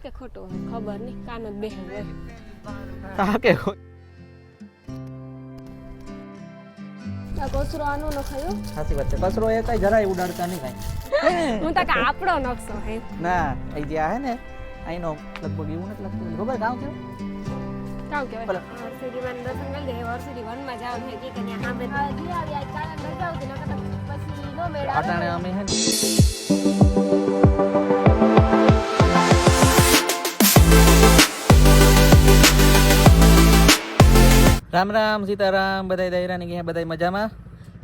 કે ખોટો ખબર નહીં કાન જ બેહે હોય હા કે આ કચરો આનો નખાયો સાચી વાત છે કચરો એ કઈ જરાય ઉડાડતા નહીં કાંઈ હું તો કે આપણો નકશો હે ના અહીં જ્યાં હે ને અહીંનો લગભગ એવું નથી લાગતું ખબર ગામ કેવું કાવ કહેવાય હરસિદ્ધિ વન દર્શન કરી દે હરસિદ્ધિ વનમાં જવાનું છે કે ત્યાં સામે જે આવી આજ કાલે રજા આવતી નકર પછી નો મેળ આવે અટાણે અમે હે ને રામ રામ સીતારામ બધાય દાયરાની કે બધાય મજામાં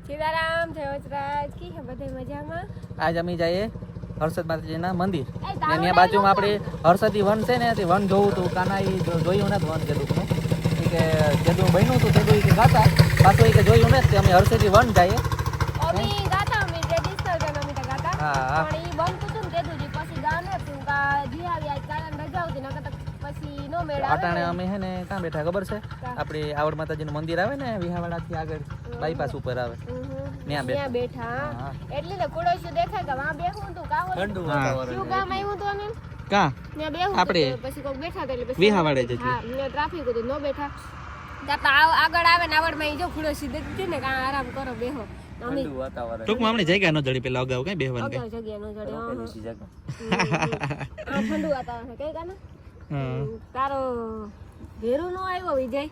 સીતારામ જય વજરાજ કી હે બધે મજામાં આજ અમે જઈએ હર્ષદ માતાજીના મંદિર ત્યાં બાજુમાં આપણે હર્ષદી વન છે ને તે વન જોવું હતું કાના એ જોયું ને વન જેદું કે જેદું બન્યું હતું તેદું કે ગાતા પાછું કે જોયું ને અમે હર્ષદી વન જઈએ અમે ગાતા અમે જે ડિસ્ટલ કે અમે ગાતા હા પણ ઈ બંધ હતું ને તેદું જી પછી ગાને તું કા જી આવી આજ કાલે રજા આવતી નકર પછી નો મેળ આવે અટાણે અમે હે ને ક્યાં બેઠા ખબર છે આપણે આવડ માતાજીનું મંદિર આવે ને વિહાવાડાથી આગળ બાયપાસ ઉપર આવે ત્યાં બેઠા એટલે ને કુડોશી દેખાય કે વા બેહું તું કાવો ઠંડુ વાતાવરણ શું ગામ આવ્યું તો ને કા ત્યાં બેહું આપણે પછી કોક બેઠા એટલે પછી વિહાવાડે જ હા ને ટ્રાફિક હતું નો બેઠા ત્યાં આગળ આવે ને આવડ માં જો કુડોશી દેખતી ને કા આરામ કરો બેહો ઠંડુ વાતાવરણ ટૂંકમાં આપણે જગ્યા ન જડી પેલા અગાઉ કઈ બેહવાનું કઈ જગ્યા નો જડે હા ઠંડુ વાતાવરણ કઈ કાના તારો ઘેરું નો આવ્યો વિજય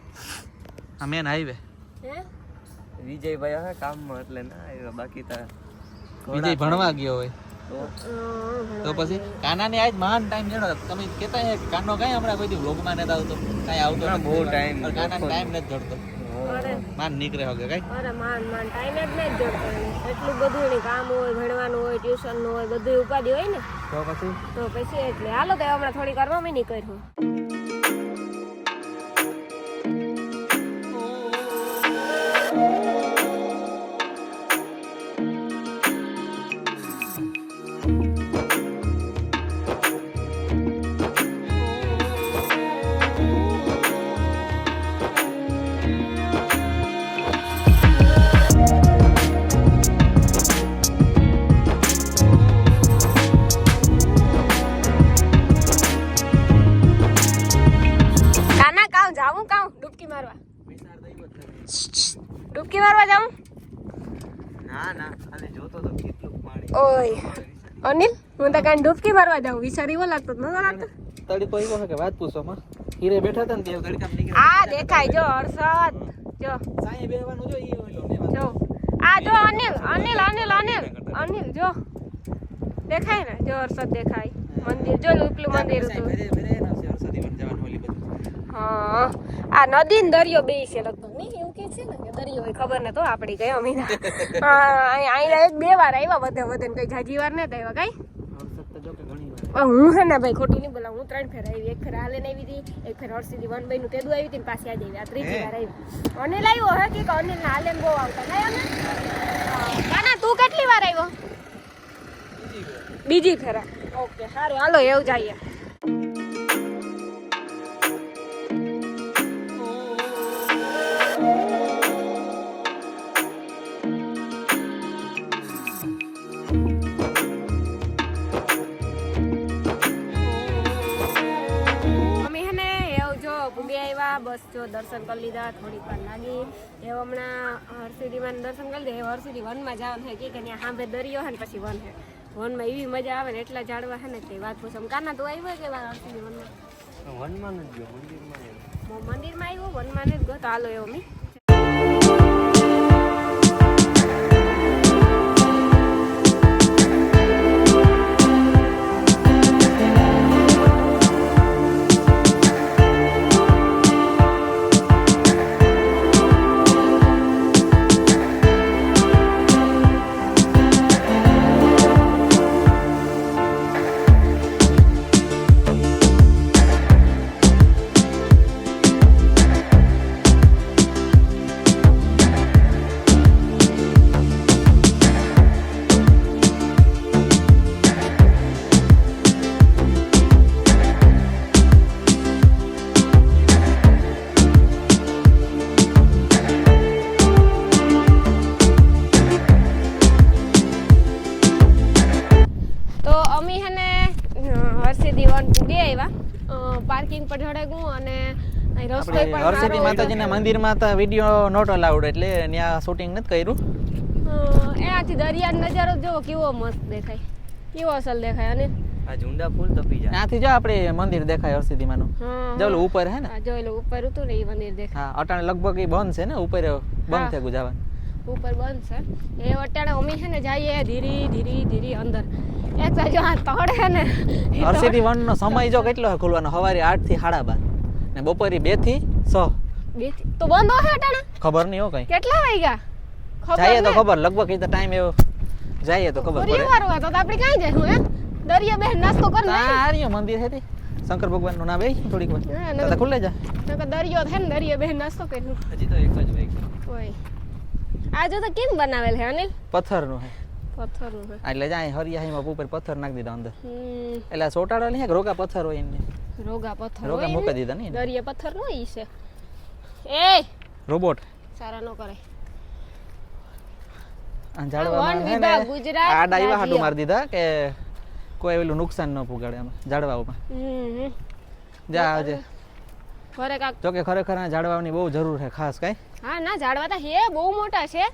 આ મેન હાઈવે હે વિજયભાઈ હવે કામમાં એટલે ના આવ્યો બાકી તો વિજય ભણવા ગયો હોય તો પછી કાનાને આજ મહાન ટાઈમ જેનો તમે કહેતા હે કે કાનો કઈ હમણાં કોઈ દી વ્લોગમાં નથી આવતો કઈ આવતો બહુ ટાઈમ કાનાને ટાઈમ નથી જડતો માન નીકળે હોગે કઈ અરે માન ટાઈમ જ નહીં જડતો એટલું બધું એની કામ હોય ભણવાનું હોય ટ્યુશન નું હોય બધું ઉપાધિ હોય ને તો પછી એટલે હાલો તો હમણાં થોડી વાર માં નીકળ્યું ડૂબકી મારવા જાઉં ના ના ખાલી જોતો તો કેટલું પાણી ઓય અનિલ હું તો કાન ડૂબકી મારવા જાઉં વિચાર એવો લાગતો ન લાગતો તડીકો એવો છે કે વાત પૂછો માં હીરે બેઠા હતા ને તે તડકામ નીકળે આ દેખાય જો હર્ષદ જો સાંઈ બેહવાનું જો ઈ ઓલો જો આ જો અનિલ અનિલ અનિલ અનિલ અનિલ જો દેખાય ને જો હર્ષદ દેખાય મંદિર જો ઉપલું મંદિર હતું હા આ નદી ને દરિયો બે છે લગભગ નહીં એવું કે છે ને કે દરિયો હોય ખબર ને તો આપડી ગયો મીના અહીંયા એક બે વાર આવ્યા વધે વધે કઈ જાજી વાર નથી આવ્યા કઈ હું હે ને ભાઈ ખોટું નહીં બોલાવું હું 3 ફેર આવી એક ફેર હાલે આવી હતી એક ફેર હર્ષિદ્ધિ વન બાઈ નું તેદું આવી હતી પાછી આજે આવી આ ત્રીજી વાર આવી અનિલ આવ્યો હે કે અનિલ ના હાલે બહુ આવતા નહીં અમે કાના તું કેટલી વાર આવ્યો બીજી ફેરા ઓકે સારું હાલો એવું જઈએ બસ જો દર્શન કરી લીધા થોડીક વાર લાગી એ હમણાં હરસિદ્ધિમાં દર્શન કરી દે હરસિદ્ધિ વનમાં જવાનું છે કે ત્યાં સાંભે દરિયો છે ને પછી વન છે વનમાં એવી મજા આવે ને એટલા ઝાડવા છે ને તે વાત પૂછો કાના તું આવ્યો કે વાર હરસિદ્ધિ વનમાં જ ગયો મંદિરમાં આવ્યો વનમાં જ ગયો તો હાલો એવો મી પાર્કિંગ પર ચડેગું અને અહીં રસ્તો આપણે પણ હરસિદ્ધિ માતાજીના મંદિરમાં તો વિડીયો નોટ અલાઉડ એટલે ત્યાં શૂટિંગ નથી કર્યું. એનાથી દરિયાનો નજારો જોવો કેવો મસ્ત દેખાય, કેવો અસલ દેખાય. અને આ ઝુંડા ફૂલ તપી જાય. ત્યાંથી જો આપણે મંદિર દેખાય હરસિદ્ધિમાંનું. જો ઓલું ઉપર હે ને. જો એલું ઉપર હતું ને એ મંદિર દેખાય. હા અટાણે લગભગ એ બંધ છે ને, ઉપર બંધ થઈ ગયું જવાનું. ઉપર બંધ છે એ અટાણે અમે છે ને જઈએ ધીરી અંદર. એક તો જો આ તળે ને હરસિદ્ધિ વનનો સમય જો કેટલો છે ખુલવાનો, સવારે 8 થી 12:30 ને બપોરે 2 થી 6. તો બંધ હશે અટાણે ખબર નહીં હો કઈ. કેટલા વાગ્યા જઈએ તો ખબર, લગભગ એ તો ટાઈમ એવો જઈએ તો ખબર પડે. પરિવાર હોય તો આપણે ક્યાં જઈશું હે? દરિયા બેન નાસ્તો કરી આ આર્યો મંદિર છે તે શંકર ભગવાન નું નામ એ થોડીક વાર તો ખુલે જા. નકર દરિયો છે ને દરિયા બેન નાસ્તો કર્યું હજી તો એક જ વાગ્યું. ઓય આ જો તો કેમ બનાવેલ છે અનિલ? પથ્થરનું છે પથ્થરનું છે. એટલે જાય હરિયાહીમાં ઉપર પથ્થર નાખી દીધા અંદર. એટલે સોટાડો નહીં કે રોગા પથ્થર હોય એને રોગા પથ્થર રોગા હોય મૂકી ને. દીધા નહીં દરિયા પથ્થર નો ઈ છે. એ રોબોટ સારા નો કરે. આ ઝાડવામાં વન હે ને વિભાગ ગુજરાત આ ડાઈવા હાટુ રાજ્ય. મારી દીધા કે કોઈ એલું નુકસાન ન પુગાડે આમાં ઝાડવાઓમાં. જા આવજે. ઘરે કાક જો કે ખરેખર આ ઝાડવાની બહુ જરૂર છે ખાસ કઈ. હા ના ઝાડવા તો હે બહુ મોટા છે.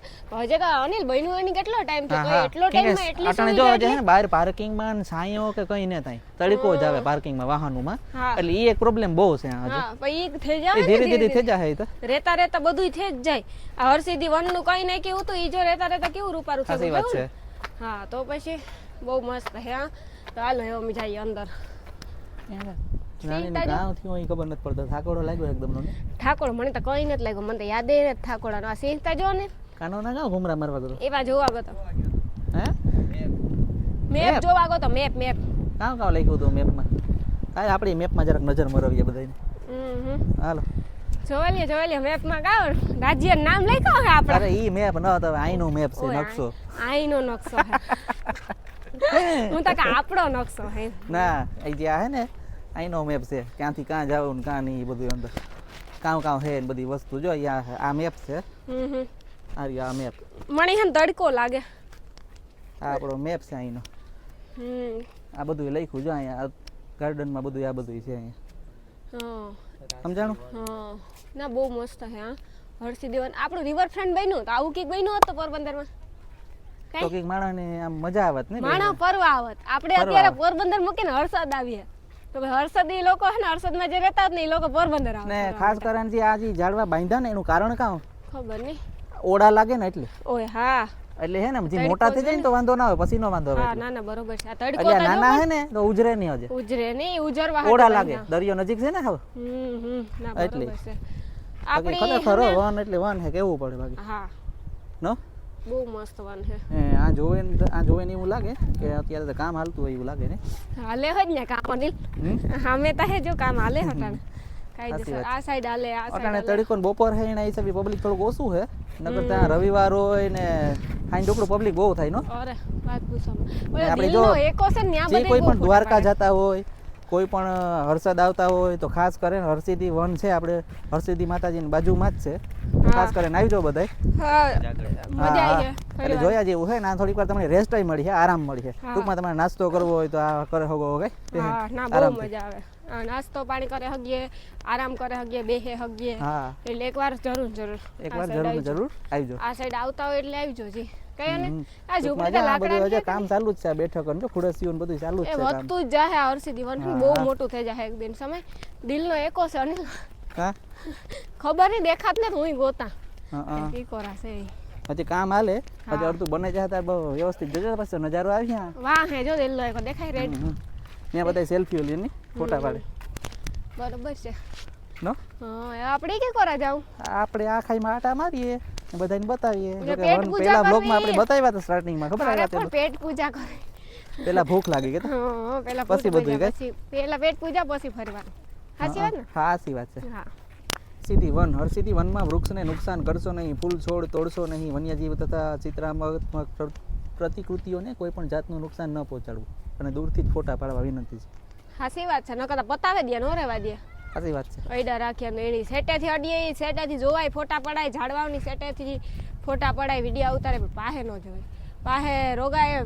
હજે તો અનિલ બન્યું એની કેટલો ટાઈમ હા, થયો? હા. એટલો ટાઈમમાં એટલી અટાણે જો સુવિધા હજે હે ને બહાર પાર્કિંગમાં ને છાંયો કે કઈ ને થાય તડકો જ આવે પાર્કિંગમાં વાહનોમાં. હા. એટલે ઈ એક પ્રોબ્લેમ બહુ છે આ હજુ. હા પછી ઈ થઈ એ જાય ધીરે ધીરે થઈ જાય એ તો. રેતા રેતા બધુંય થઈ જ જાય. આ હરસિદ્ધિ વન નું કઈ નહીં કેવું તો ઈ જો રેતા રેતા કેવું રૂપારું થઈ સાચી વાત છે. હા તો પછી બહુ મસ્ત હે. હા તો હાલો હવે અમે જઈએ અંદર. નાની કામ થયું હોય ખબર નથી પડતો, થાકોડો લાગ્યો એકદમ નો. ઠાકોર મને તો કઈ નથી લાગ્યું, મને તો યાદ નથી ઠાકોર. આ સિંહતા જો ને કાનો ના જાવ ઘુમરા મારવા ગયો. એવા જોવા ગયો તો. હે મેપ જોવા ગયો તો. મેપ કામ લખ્યું હતું મેપમાં? કાંઈ આપણી મેપમાં જરાક નજર મરવીએ બધાને. હાલો જોવા લે મેપમાં ગાવ રાજ્યનું નામ લખ્યું હે આપણે. અરે ઈ મેપ ન હતો, આઈનો મેપ છે નકશો. આઈનો નકશો હે. હું તો કે આપણો નકશો હે. ના એ જે આ હે ને આઈનો મેપ છે, ક્યાંથી ક્યાં જાવ ને ક્યાં નહીં એ બધું અંદર કામ હે ને બધી વસ્તુ જો અહીંયા આ મેપ છે. આ મેપ મને હે ને તડકો લાગે. આ આપણો મેપ છે આઈનો. આ બધું લખ્યું જો અહીંયા ગાર્ડનમાં બધું આ બધું છે અહીંયા. સમજાણું? હા ના બહુ મસ્ત હે. હા હરસિદ્ધિ વન આપણું રિવરફ્રન્ટ બન્યું તો આવું કઈક બન્યું હોત તો પોરબંદરમાં તો કઈક માણસને આમ મજા આવત ને. માણસ ફરવા આવત. આપણે અત્યારે પોરબંદર મૂકીને હર્ષદ આવીએ તો ભાઈ હર્ષદ એ લોકો હે ને હર્ષદમાં જે રહેતા હતા ને એ લોકો પોરબંદર આવે. ને ખાસ કરીને જે આ જે ઝાડવા બાંધ્યા ને એનું કારણ કાં ખબર નહીં. ઓડા લાગે ને એટલે. ઓય હા એટલે હે ને જે મોટા થઈ જાય ને તો વાંધો ના આવે, પછી નો વાંધો આવે. હા ના ના બરોબર છે. આ તડકો એટલે તો નાના હે ને તો ઉજરે નહીં હજે. ઉજરે નહીં ઉજરવા ઓડા લાગે, દરિયો નજીક છે ને હવે ના એટલે. બરોબર છે. બાકી ખરેખર વન એટલે વન હે કેવું પડે બાકી હા નો. બહુ મસ્ત વન છે. આ જોવે ને એવું લાગે કે અત્યારે તો કામ હાલતું હોય એવું લાગે ને. હાલે જ ને કામ અનિલ. અમે તો હે જો કામ હાલે હટાણે કાયદેસર. આ સાઈડ હાલે આ અટાણે સાઈડ તડકો ને બપોર હે એના હિસાબે પબ્લિક થોડુંક ઓછું હે. નકર ત્યાં રવિવાર હોય ને હાઈ ડોકડું પબ્લિક બહુ થાય નો. અરે વાત પૂછો. ઓલો આપણે દિલનો જો એકો છે ને ત્યાં જે બધે કોઈ પણ દ્વારકા જતા હોય, કોઈ પણ હર્ષદ આવતા હોય તો ખાસ કરીને હરસિદ્ધિ વન છે આપણે હરસિદ્ધિ માતાજીની બાજુમાં જ છે. ખાસ કરીને આવી જાઓ બધાય. મજા આવી છે. એટલે જોયા જેવું છે ને આ થોડીક વાર તમને રેસ્ટ મળી છે, આરામ મળી છે. ટૂંકમાં તમારે નાસ્તો કરવો હોય તો આ કરે હોગો ઓકે. હા ના બહુ મજા આવે. નાસ્તો પાણી કરે હગીએ, આરામ કરે હગીએ, બેહે હગીએ. હા એટલે એકવાર જરૂર એકવાર જરૂર આવજો. આ સાઈડ આવતા હોય એટલે આવજો જી. કઈ ને આ ટૂંકમાં ઝૂંપડી જો આ લાકડા બધું હજી કામ ચાલુ જ છે, આ બેઠકો ને જો ખુરશીઓ ને બધું ચાલુ જ એ છે કામ. વધતું જ જાહે. હરસિદ્ધિ વન બહુ મોટું થઈ જાય એક દિન સમય. દિલનો એકો છે અનિલ. હા ખબર નહીં દેખાત ને હું ગોતા હા ઈ કોરાશે. હજી કામ હાલે, હજી અડધું બને જાય ત્યારે બહુ વ્યવસ્થિત જોજો પછી નજારો આવી આ. વાહ હે જો દિલનો એકો દેખાય રેડ. ત્યાં બધા સેલ્ફીઓ લે ને ફોટા પાડે. બરોબર છે નો હા આપણે કે કોરા જાઉં. આપણે આ ખાઈમાં આટા મારીએ ને બધાને બતાવીએ. એટલે જો કે પેટ વન પૂજા પહેલા બ્લોગમાં કરવી. આપણે બતાવ્યા હતા સ્ટાર્ટિંગમાં ખબર અરે આવ્યા પણ પેટ પૂજા કરે. પેલા ભૂખ લાગી કે હા પેલા પછી બધું કઈ? પછી પેલા પેટ પૂજા પછી ફરવાનું. સાચી વાત ને? હા સાચી વાત છે. હા હરસિદ્ધિ વન હરસિદ્ધિ વનમાં વૃક્ષને નુકસાન કરશો નહીં, ફૂલ છોડ તોડશો નહીં, વન્યજીવ તથા ચિત્રાત્મક પ્રતિકૃતિઓને કોઈ પણ જાતનું નુકસાન ન પહોંચાડવું અને દૂરથી જ ફોટા પાડવા વિનંતી છે. સાચી વાત છે. નકર તો પતાવે દે નો રહેવા દે. સાચી વાત છે. અયડા રાખ્યા ને એડી સેટેથી અડીએ ઈ સેટેથી જોવાય ફોટા પડાય, ઝાડવાની સેટેથી ફોટા પડાય, વિડીયો ઉતારે પણ પાહે ન જોવાય. પાહે રોગાય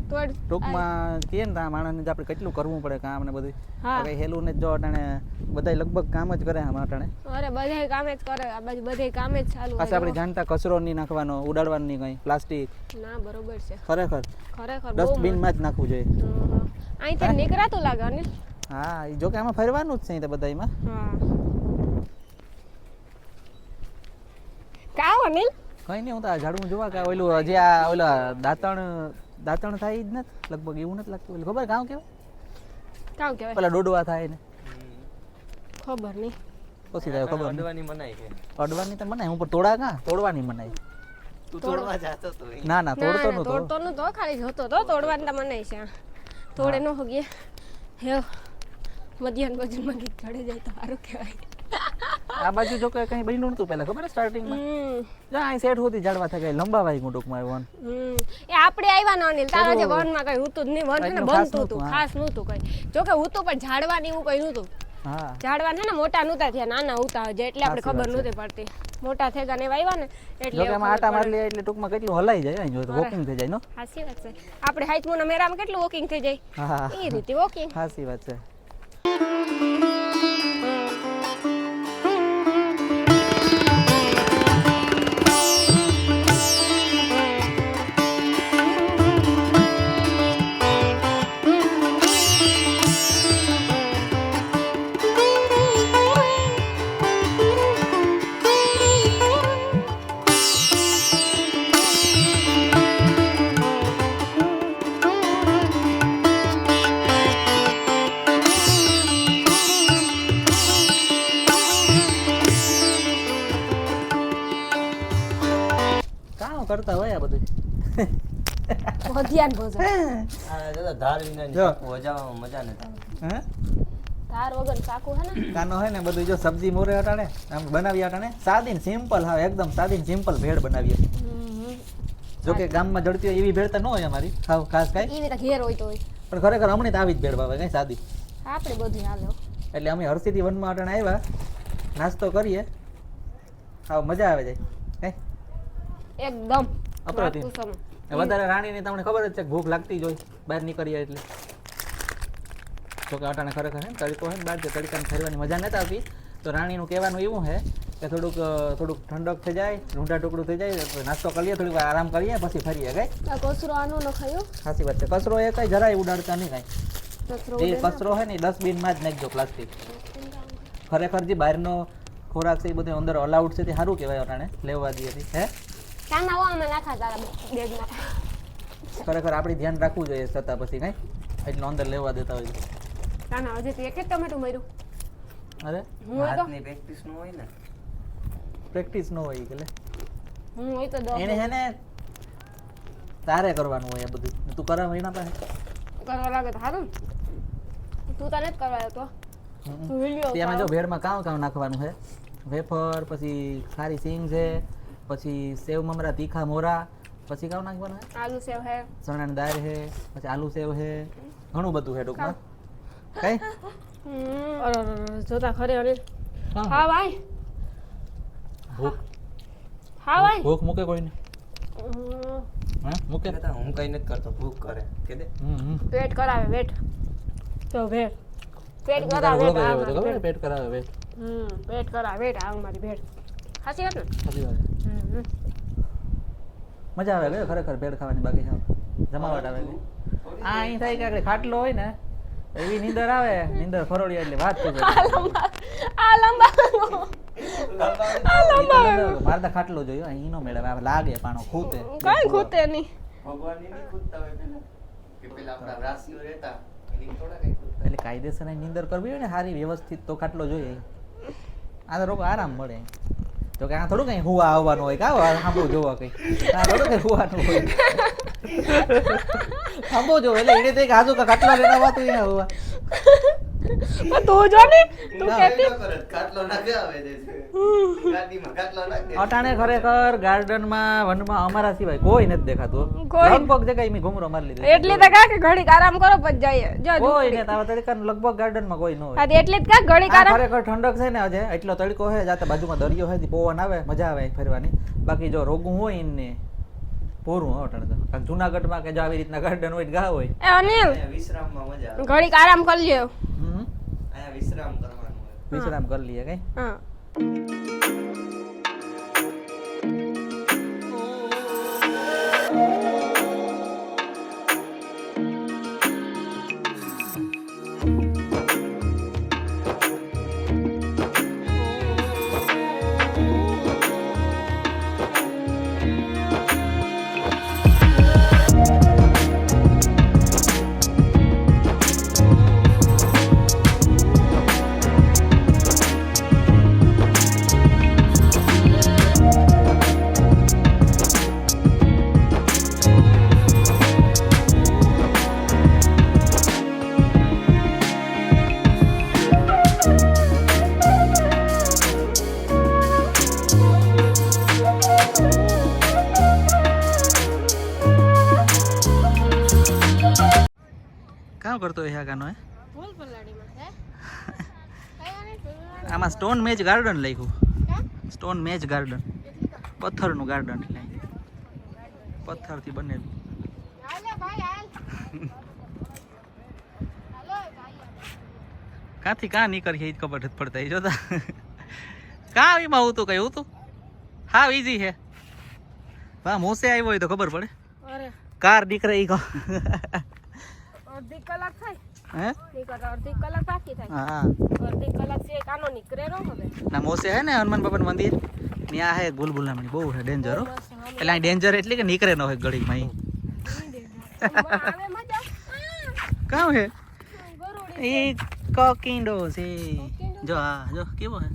તોડ ટૂંકમાં કહીએ ને ત્યાં માણસને જ આપણે કેટલું કરવું પડે કામ ને બધું હા. હવે હેલું ને જો અટાણે બધાય લગભગ કામ જ કરે આમાં અટાણે અરે બધાય કામે જ કરે આ બાજુ બધાય કામે જ ચાલુ પાછા આપણે જાણતા કચરો નહીં નાખવાનો ઉડાડવાનું નહીં કંઈ પ્લાસ્ટિક ના બરોબર છે ખરેખર ખરેખર બહુ ડસ્ટબિનમાં જ નાખવું જોઈએ અહીંથી નીકળાતું લાગે અનિલ હા ઈ જો કે આમાં ફરવાનું જ છે તે બધા એમાં હા કાવ અનિલ કંઈ નહીં હું તો આ ઝાડવું જોવા કે ઓલું હજી આ ઓલા દાંતણ થાય જ નથી લગભગ એવું નથી લાગતું ઓલું ખબર ગામ કેવાય કાવ કહેવાય પેલા ડોડવા થાય ને ખબર નહીં પછી થાય ખબર નહીં અડવાની મનાઈ છે અડવાની તો મનાય હું પણ તોડવાની મનાય તું તોડવા જાતો તો ના ના તોડતો નતો તોડતો નતો ખાલી જોતો તો તોડવાનું તો મને છે તોડે ન હોગીએ હે મધ્યાહન ભોજનમાં ગીત ચડી જાય તો સારું કહેવાય આ બાજુ જો કે કઈ બન્યું નતું પહેલા ખબર સ્ટાર્ટિંગમાં જા અહીં સેટ હોતી ઝાડવા થાય લંબા વાઈ ટૂંકમાં વન એ આપણે આવ્યા ના અનિલ તારા જે વનમાં કઈ હતું જ નહીં વન છે ને એટલું ખાસ બનતું હતું નહોતું, ખાસ નહોતું કઈ જો કે હતું પણ ઝાડવાની એવું કઈ નહોતું હા ઝાડવા છે ને મોટા નહોતા થયા નાના ઉતા હજે એટલે આપણે સાચી ખબર વાત નહોતી પડતી મોટા થઈ ગયા ને એવા આવ્યા ને એટલે જો કે આમાં આટા મારી લે એટલે ટૂંકમાં કેટલું હલાઈ જાય અહીં જો વોકિંગ થઈ જાય નો સાચી વાત છે આપણે હાઈચમોના મેરામાં કેટલું વોકિંગ થઈ જાય હા એ રીતે વોકિંગ સાચી વાત છે કામ કરતા હોય આ બધું મધ્યાહન ભોજન આ દાદા ધાર વિના જો. વજાવામાં મજા નથી આવતી. હે ધાર વગર ચાકુ હે ને કાનો હે ને બધું જો સબ્જી મોરે અટાણે આમ બનાવી અટાણે સાદી ને સિમ્પલ હા એકદમ સાદી ને સિમ્પલ ભેળ બનાવીએ જો કે ગામમાં જડતી હોય એવી ભેળ તો ન હોય અમારી ખાવ ખાસ કાંઈ એવી તો ઘેર હોય તો હોય પણ ખરેખર અમને તો આવી જ ભેળ ભાવે કઈ સાદી આપણે બધું હાલે હો. એટલે અમે હરસીથી વનમાં અટાણે આવ્યા નાસ્તો કરીએ હા મજા આવે જાય હે એકદમ અપ્રતિમ. વાત પૂછો માં. વધારે રાણીને તમને ખબર જ છે કે ભૂખ લાગતી જ હોય બહાર નીકળીએ એટલે જો કે અટાણે ખરેખર હે ને તડકો હે ને બહાર જે તડકાને ફરવાની મજા નથી આવતી તો રાણીનું કહેવાનું એવું છે કે થોડુંક ઠંડક થઈ જાય રૂંઢા ટુકડું થઈ જાય તો નાસ્તો કરીએ થોડીક વાર આરામ કરીએ પછી ફરીએ કઈ આ કચરો આનો ન ખાયો સાચી વાત છે કચરો એ કઈ જરાય ઉડાડતા નહીં કાંઈ કચરો જે ઉડે ને. કચરો છે ને એ ડસ્ટબિનમાં જ નાખજો પ્લાસ્ટિક ખરેખર જે બહારનો ખોરાક છે એ બધું અંદર અલાઉડ છે તે સારું કહેવાય અટાણે લેવા દઈએ હતી હે કાના હો અમે નાખા તારા બેગમાં ખરેખર આપણે ધ્યાન રાખવું જોઈએ છતાં પછી કાંઈ એટલે અંદર લેવા દેતા હોય કાના હજી તો એક જ ટમેટું મર્યું અરે હું હોય તો હાથની પ્રેક્ટિસ નું હોય ને પ્રેક્ટિસ ન હોય એટલે હું હોય તો દસ એને છે ને તારે કરવાનું હોય આ બધું તું કરાવ એના પાસે કરવા લાગે તો સારું ને. તું તને જ કરવા તો તું વિડિયો તેમાં જો ભેળમાં કામ કામ નાખવાનું છે વેફર પછી ખારી સિંગ છે પછી સેવ મમરા તીખા મોરા પછી કામ નાખવાનું છે આલુ સેવ હે ચણાની દાળ છે પછી આલુ સેવ છે ઘણું બધું છે ટૂંકમાં કઈ અરે જોતા ખરે અનિલ હા ભાઈ ભૂખ હા ભાઈ ભૂખ મૂકે કોઈને હા મૂકે કહેતા હું કઈ નથી કરતો ભૂખ કરે કે દે પેટ કરાવે વેટ તો વેટ પેટ પેટ કરાવે વેટ આ કરાવે મારી ભેટ. પેટ કરાવે વેટ પેટ કરાવે વેટ આ મારી ભેટ સાચી વાત ને સાચી વાત છે. મજા આવે ગયો ખરેખર ભેળ ખાવાની બાકી છે જમાવટ આવે ગઈ આ અહીં થાય કે આપણે ખાટલો હોય ને એવી નીંદર આવે નીંદર ફરોડી એટલે વાત છે આ લંબા મારતા ખાટલો જોયો અહીં નો મેળવે આ લાગે પાણો ખૂતે કઈ ખૂતે નહીં ભગવાનની નહીં ખૂટતા હોય પેલા કે પેલા આપણા રાશિઓ રહેતા એની થોડા કઈ ખૂટતા એટલે કાયદેસર અહીં નીંદર કરવી હોય ને સારી વ્યવસ્થિત તો ખાટલો જોઈએ આ તો રોગ આરામ મળે જો કે આ થોડું કઈ હુવા આવવાનું હોય કા સાંભળવું જોવા કઈ આ થોડું કઈ હુવાનું હોય સાંભળવું જોવો એટલે એને તો એક આજુ ખાટલા લેતા વાતું અહીંયા હુવા તું જો ને તું ના, કેતી એ ન કરે. ખાટલો નાખે આવે છે ગાડીમાં ખાટલો નાખે અટાણે ખરેખર ગાર્ડનમાં વનમાં અમારા સિવાય કોઈ નથી દેખાતું કોઈ. લગભગ જગ્યાએ મેં ઘુમરો મારી લીધો એટલે તો કા કે ઘડીક આરામ કરો પછી જઈએ જો કોઈ ને તારા તડકા લગભગ ગાર્ડનમાં કોઈ ન હોય હા એટલે જ કા ઘડીક આ આરામ ખરેખર ઠંડક છે ને આજે એટલો તડકો છે જાતે બાજુમાં દરિયો છે તે પવન આવે મજા આવે અહીં ફરવાની બાકી જો રોગું હોય ને પૂરું હો અટાણે તો. કારણ કે જુનાગઢમાં કે જો આવી રીતના ગાર્ડન હોય ગા હોય. એ અનિલ અહીંયા વિશ્રામમાં મજા આવે. ઘડીક આરામ કરી લ્યો. અહીંયા વિશ્રામ કરવાનું હોય. વિશ્રામ કરી લઈએ કઈ. હા કામ કરતો હોય કાનો હે ભૂલ પલાડીમાં હે આમાં સ્ટોન મેચ ગાર્ડન લખ્યું. સ્ટોન મેચ ગાર્ડન, પથ્થરનું ગાર્ડન એટલે પથ્થરથી બનેલું. હાલે ભાઈ હાલ હાલો ભાઈ કાંથી કાં નીકળી એ જ ખબર નથી પડતા એ જોતા. કાં એમાં હું તું કઈ હું તું હા ઈઝી છે. વાહ મોસે આવ્યો હોય તો ખબર પડે. અરે કાર નીકળે ઈ કહો. અડધી કલાક થાય હે નીકળ અડધી કલાક બાકી થાય હા અડધી કલાક છે કાનો નીકળે નો હવે ના મોસે હે ને હનુમાન બાપાનું મંદિર ત્યાં હે ભૂલભુલામણી બહુ છે ડેન્જર હો. એટલે અહીં ડેન્જર એટલે કે નીકળે ન હોય ઘડીમાં અહીં. આવે મજા કામ હે ગરુડી એ કોકિંડો છે. જો હા જો કેવો હે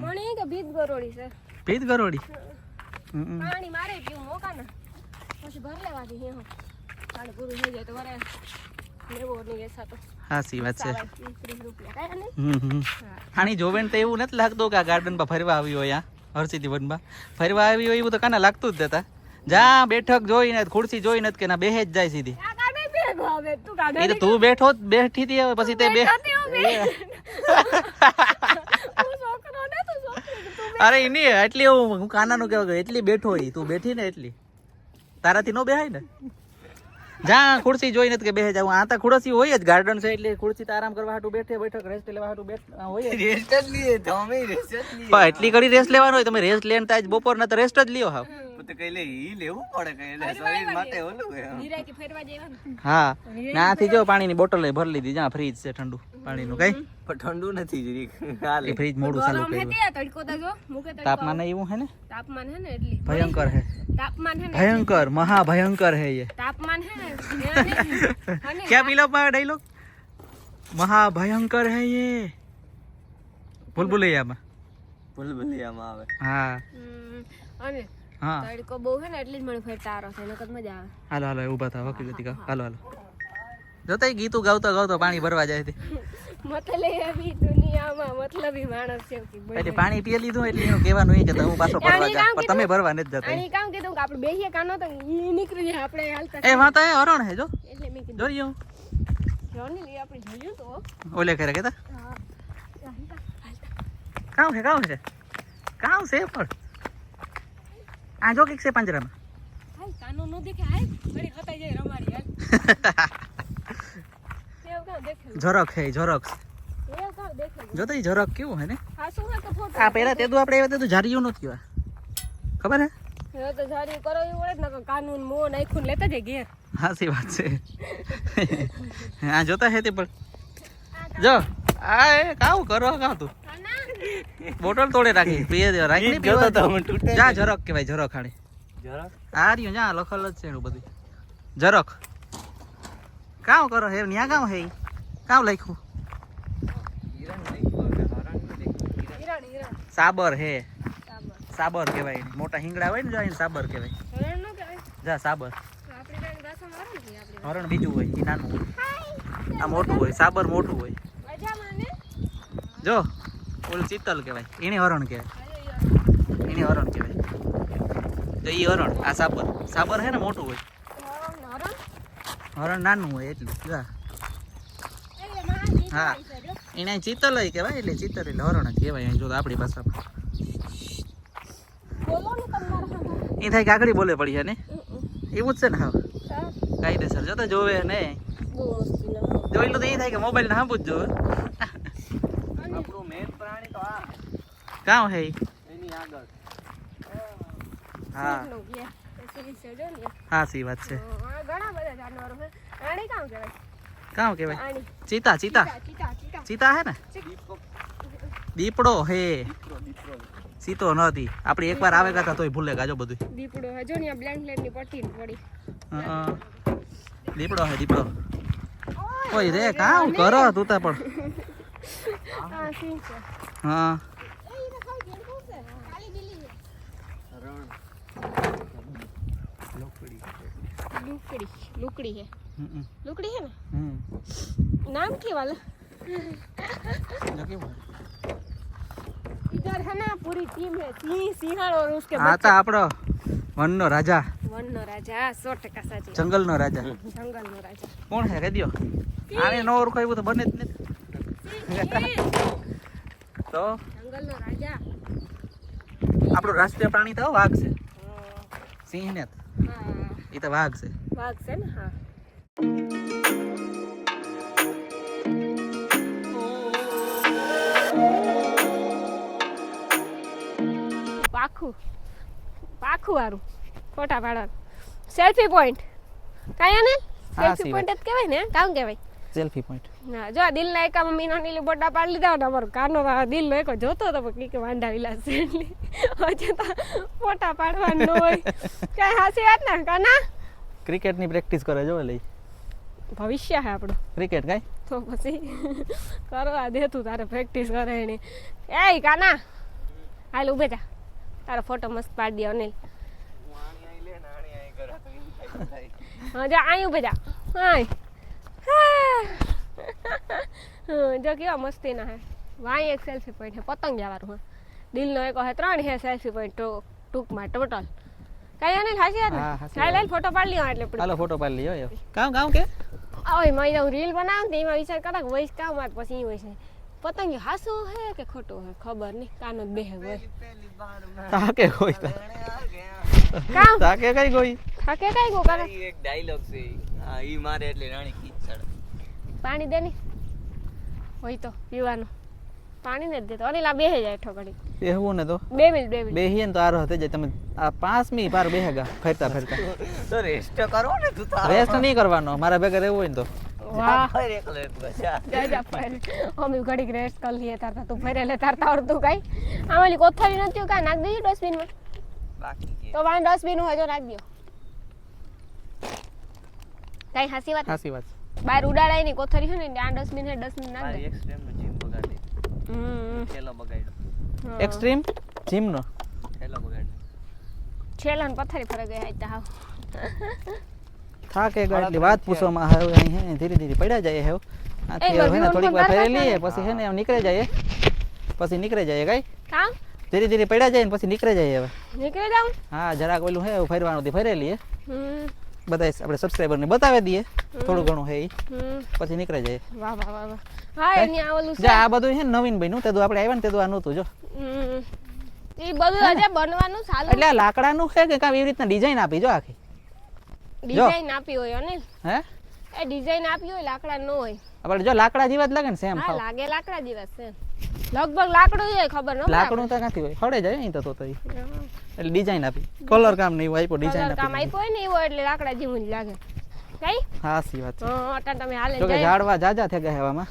મને કે ભીત ગરોડી છે ભીત ગરોડી. પાણી મારે પીવું મોકા ને પછી ભર લેવા દી હે પાણી પૂરું થઈ જાય તો વરે લેવો નહીં વેસાતો હાસી વાત છે. 30 રૂપિયા કાંઈ ને આની જોવેન તો એવું નથી લાગતું કે આ ગાર્ડનમાં ફરવા આવી હોય આ હરસિદ્ધિ વનમાં ફરવા આવી હોય એવું તો કાના લાગતું જ નતા. જા બેઠક જોઈને ખુરશી જોઈને કે ના બેહે જ જાય સીધી. આ કાઢે ભેગો આવે તું કાઢે એ તો તું બેઠો બેઠી હતી હવે પછી તે બે હું છોકરો ને તું છોકરી તું અરે એની એટલી હું કાનાનું કહેવા ગયો એટલી બેઠો હોય તું બેઠી ને એટલી તારાથી નો બેહાય ને. જા ખુરશી જોઈને કે બેહે જાવ આ તો ખુરશી હોય જ ગાર્ડન છે એટલે ખુરશી તો આરામ કરવા હાટુ બેઠે બેઠક રેસ્ટ લેવા હાટુ હોય જ. રેસ્ટ જ લઈએ તો અમે રેસ્ટ જ લઈએ. પણ એટલી ઘડી રેસ્ટ લેવાનો હોય તમે રેસ્ટ લેન તાજ બપોર ના તો રેસ્ટ જ લ્યો હાવ. તો કઈ લે ઈ લેવું પડે કઈ એટલે શરીર માટે ઓલું કઈ નિરાયતી ફેરવા જવાનું હા નાથી જો પાણીની બોટલ ભરી લીધી જ્યાં ફ્રીજ છે ઠંડુ પાણીનું કઈ પણ ઠંડુ નથી જરીક હાલે. એ ફ્રીજ મોડું ચાલુ ગરમ હે કર્યું. તે તડકો તો જો મુકે તડકો તાપમાન એવું હે ને તાપમાન હે ને એટલી ભયંકર હે તાપમાન હે ને ભયંકર મહાભયંકર હે ये તાપમાન હે ને क्या पीला पाया डायलॉग महाभयंकर है ये भूलभुलैयाમાં ભૂલભુલૈયામાં આવે. હા અને હા તડકો બહુ હે ને એટલે જ મને ફેર તારો છે નકર મજા આવે હાલો હાલો ઊભા થા વકીલ હતી હાલો હાલો જોતા ગીતું ગાવતા ગાવતા પાણી ભરવા જાય છે મતલબી દુનિયામાં મતલબી માણસ છે કે એટલે પાણી પી લીધું એટલે એનું કહેવાનું એ કે હું પાછો ભરવા જા પણ તમે ભરવા નથી જતા આની કામ કીધું કે આપણે બેહીએ કાનો તો ઈ નીકળી જાય આપણે હાલતા એ વાતા એ હરણ હે જો એટલે મેં કીધું જોયું જોની લી આપણે જોયું તો ઓલે કરે કેતા હા હાલતા કામ છે પણ આ જો કઈક છે પાંજરામાં હાલ કાનો નો દેખે હાલ ઘડી ખતાઈ જાય રમાડી હાલ કેવ કાં દેખે ઝરક હે ઝરક કેવ કાં દેખે જોતા ઈ ઝરક કેવું હે ને હા શું હે તો ફોટો આ પહેલા તે તો આપણે આવ્યા તે તો જારીયું નહોતું આ ખબર હે હવે તો જારી કરો એવું પડે ને કાનૂન મો નાખ્યું ને લેતા જાય ઘેર હાસી વાત છે આ જોતા હે તે પણ જો આ એ કાવ કરો કાવ તું બોટલ તોડે રાખી પીએ દે રાખી નહીં પીવા તો તૂટે જા ઝરક કહેવાય ઝરક હાડે જરા આ રહ્યું જા લખલ જ છે એનું બધું ઝરક કાવ કરો હે ન્યા કામ હે કાવ લખ્યું હિરણ નહીં હરણ નહીં હિરણ હિરણ સાબર હે સાબર સાબર કહેવાય એને. મોટા હિંગડા હોય ને જો એને સાબર કહેવાય હિરણ નો કહેવાય જા સાબર આપણી બેન ભાષામાં આવે ને આપણી હરણ બીજું હોય એ નાનું હોય આ મોટું હોય સાબર મોટું હોય મજામાં ને જો ઓલું ચિત્તલ કહેવાય એને હરણ કહેવાય એને હરણ કહેવાય તો એ હરણ આ સાબર સાબર હે ને મોટું હોય હરણ હરણ નાનું હોય એટલું જા એટલે માં હા એને ચિત્તલ કહેવાય એટલે ચિત્તલ એટલે હરણ જ કહેવાય અહીં જો તો આપણી ભાષામાં બોલો ને તમારા એ થાય કે આગળ બોલે પડી છે ને એવું જ છે ને હા હા, કાયદેસર જો તો જોવે ને બહુ મસ્તી ના જોઈ લો તો એ થાય કે મોબાઈલ ને સાંભળું જ જોવે આપણું મેન પ્રાણી તો આ કામ હે ઈ? એની આગળ હા નું ગયા એસી સેડો ને હા સી વાત છે ઘણા બધા જાનવરો છે આણી કામ કહેવાય કામ કેવાય આણી ચીતા ચીતા ચીતા ચીતા ચીતા હે ને દીપડો હે દીપડો સીતો નતી આપડી એકવાર આવે ગયા તોય ભૂલે ગાજો બધું દીપડો હે જો ને બ્લેન્કેટ ની પટ્ટી ને પડી દીપડો હે દીપડો ઓય રે કામ કરો તું તા પણ હા સિંહ છે હા રણ લુકડી है હમ लुकड़ी है ना હમ नाम क्या वाला જો કેવું इधर है ना पूरी टीम है सिंह सिंहड़ और उसके આ बच्चे તા આપણો વનનો રાજા वन नो राजा 100% साची જંગલનો રાજા जंगल नो राजा કોણ હે કહી દ્યો આને નો ઓળખાયું તો બને જ નથી તો जंगल नो राजा આપણો રાષ્ટ્રીય પ્રાણી તો વાઘ છે સિંહ ને हाँ એ તો વાઘ છે वाघ से ना हाँ પાખું પાખું વાળું ફોટા પાડવાનું સેલ્ફી પોઈન્ટ કાંઈ ને હા, સેલ્ફી સી પોઈન્ટ જ કહેવાય ને કામ કહેવાય સેલ્ફી પોઈન્ટ ના જો આ દિલના એકા મમ્મીનો નીલી બોટા પાડી લીધા ને અમારો કાનો દિલનો એકો જોતો હતો પણ કે વાંડા વિલાસ છે એટલે હજુ તો ફોટા પાડવાનું ન હોય કાંઈ હાસી વાત ને કાના ક્રિકેટની પ્રેક્ટિસ કરે જો લઈ ભવિષ્ય હે આપણું ક્રિકેટ કાંઈ તો પછી કરવા દે તું તારે પ્રેક્ટિસ કરે એની એ કાના હાલ ઉભે જા તારો ફોટો મસ્ત પાડી દે અનિલ હા જા અહીં ઉભે જા હાય જો કેવા મસ્તી ના હે વાય એક સેલ્ફી પોઈન્ટ હે પતંગ જવાનું હે દિલનો એક હે 3 હે સેલ્ફી પોઈન્ટ ટૂંકમાં ટોટલ કઈ અનિલ હાસી વાત હા, ને હાસી હાલ વાત. હાલ ફોટો પાડી લ્યો એટલે હાલો ફોટો પાડી લઈએ કામ કામ કે ઓય મારી હું રીલ બનાવું ને એમાં વિચાર કરા કે વૈસ કામ વાત પછી હોય છે પતંગ હાસું હે કે ખોટું હે ખબર નહીં કાનો જ બેહે હોય તાકે કોઈ કામ તાકે કઈ કોઈ થાકે કઈ ગો કાના એક ડાયલોગ છે હા ઈ મારે એટલે રાણી કીચડ પાણી દે ની હોય તો પીવાનું પાણી ને જ દેતો અનિલ આ બેહે જાય ઠો ઘડી બેહવું ને તો 2 મિનિટ 2 મિનિટ બેહીએ ને તો આરો થઈ જાય તમે આ 5 મિનિટ પાર બેહેગા ફરતા ફરતા તો રેસ્ટ કરો ને તું તો રેસ્ટ નહીં કરવાનો મારા ભેગા રહેવું હોય ને તો વાહ ફર એકલો એકલો જા જા ફરે અમે ઘડીક રેસ્ટ કરી લઈએ તારતા તું ફરે લે તારતા આવડતું કઈ આમાં કોથળી નથી કાંઈ નાખ દઈએ ડસ્ટબિનમાં બાકી કે તો વાંધો ડસ્ટબિન હોય તો નાખ દો કઈ હાસી વાત સાચી વાત બહાર ઉડાડાય નહીં કોથળી છે ને આ ડસ્ટબિન છે ડસ્ટબિન નાખ મારી દે એક્સ્ટ્રીમ નું જીમ બગાડી થેલો બગાડ્યો હા. એક્સ્ટ્રીમ જીમનો થેલો બગાડ્યો છેલ્લા ને પથ્થરી ફરે ગયા હતા હાવ થાકે ગયો એટલે વાત પૂછવામાં હવે અહીં હે ને ધીરે ધીરે પડ્યા જાય હવે આથી એ હવે ને થોડીક વાર બધી ફરી લઈએ પછી હે ને એમ નીકળી જાય પછી નીકળી જાય કઈ કામ ધીરે ધીરે પડ્યા જાય ને પછી નીકળી જાય હવે નીકળી જાઉં હા જરાક ઓલું હે એવું ફરવાનું થી ફરી લઈએ હમ બધા આપણે સબસ્ક્રાઈબર ને બતાવી દઈએ થોડું ઘણું હે ઈ હમ પછી નીકળી જાય વાહ વાહ વાહ વાહ હા એની આ ઓલું છે જા આ બધું છે ને નવીન બન્યું તે તો આપણે આવ્યા ને તે તો આ નહોતું જો હમ એ બધું હજે બનવાનું ચાલુ એટલે આ લાકડાનું છે કે કામ એવી રીતના ડિઝાઇન આપી જો આખી ડિઝાઇન આપી હોય અનિલ હે એ ડિઝાઇન આપી હોય લાકડા નો હોય આપણે જો લાકડા જેવા જ લાગે ને સેમ હા લાગે લાકડા જેવા છે લગભગ લાકડું હોય ખબર ન લાકડું તો ક્યાંથી હોય ખડે જાય અહીં તો ઈ. એટલે ડિઝાઇન આપી કલર કામ નહીં હોય આપ્યો ડિઝાઇન કામ આપી આપ્યો હોય ને એવો એટલે લાકડા જેવું જ લાગે કઈ હા સી વાત છે હા અટાણ તમે હાલે જો કે જાય ઝાડવા જાજા થઈ ગયા હવામાં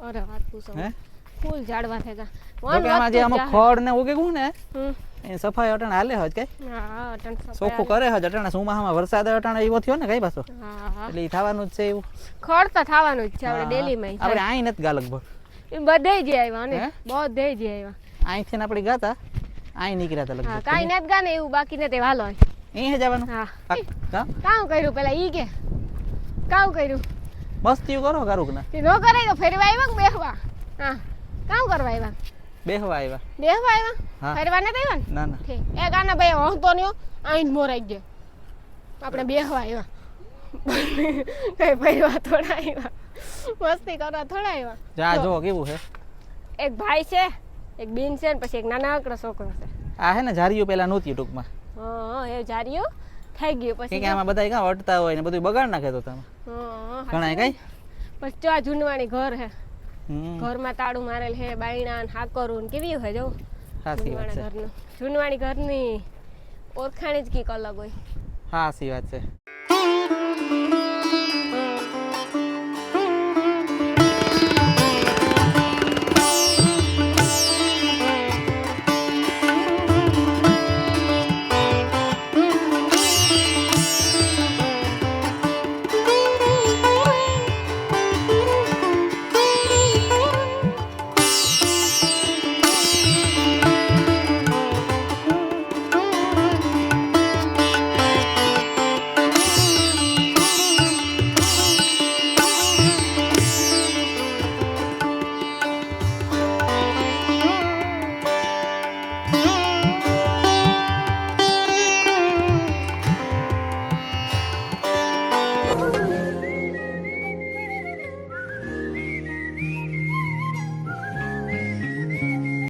અરે વાત પૂછો હે ફૂલ ઝાડવા થઈ ગયા જો કે આમાં જે આમાં ખડ ને ઉગેગું ને હમ એ સફાઈ અટાણે હાલે હજ કઈ હા અટાણ ચોખ્ખું કરે હજ અટાણે સુમાહામાં વરસાદ અટાણે એવો થયો ને કઈ પાછો હા એટલે ઈ થવાનું જ છે એવું ખડ તો થવાનું જ છે આપણે હા. ડેલી માં આપણે આઈ નથી ગા લગભગ એ બધે જ આવ્યા ને હે? બધે જ આવ્યા અહીંથી ને આપણે ગાતા આઈ નીકળ્યા હતા હા લગભગ કાઈ નથી ગાને એવું બાકી નથી હાલો અહીં જવાનું હા કા કામ કર્યું પેલા ઈ કે કામ કર્યું મસ્તી કરો કરું કે ના તે નો કરે તો ફેરવા આવ્યા કે બેહવા હા કામ કરવા આવ્યા બેહવા આવ્યા બેહવા આવ્યા હા. ફેરવા નથી આવ્યા ને ના ના ઠીક એ ગાના ભાઈ હંતો નયો આઈન મોરાઈ ગયો આપણે બેહવા આવ્યા કઈ ફેરવા થોડા આવ્યા મસ્તી કરવા થોડા આવ્યા જા જો કેવું છે એક ભાઈ છે એક બેન છે ને પછી એક નાનકડો છોકરો છે આ હે ને જારીઓ પેલા નહોતી ટૂંકમાં હા એ જાર્યું થઈ ગયું પછી કે આમાં બધા કાં વટતા હોય ને બધું બગાડ નાખે તો તમે હા ઘણા કઈ પછી જો આ જૂનવાણી ઘર હે હમ ઘરમાં તાળું મારેલ હે બાયણા ને હાકરું ને કેવી હોય જો સાચી વાત છે ઘરનું જૂનવાણી ઘરની ઓળખાણ જ કંઈક અલગ હોય સાચી વાત છે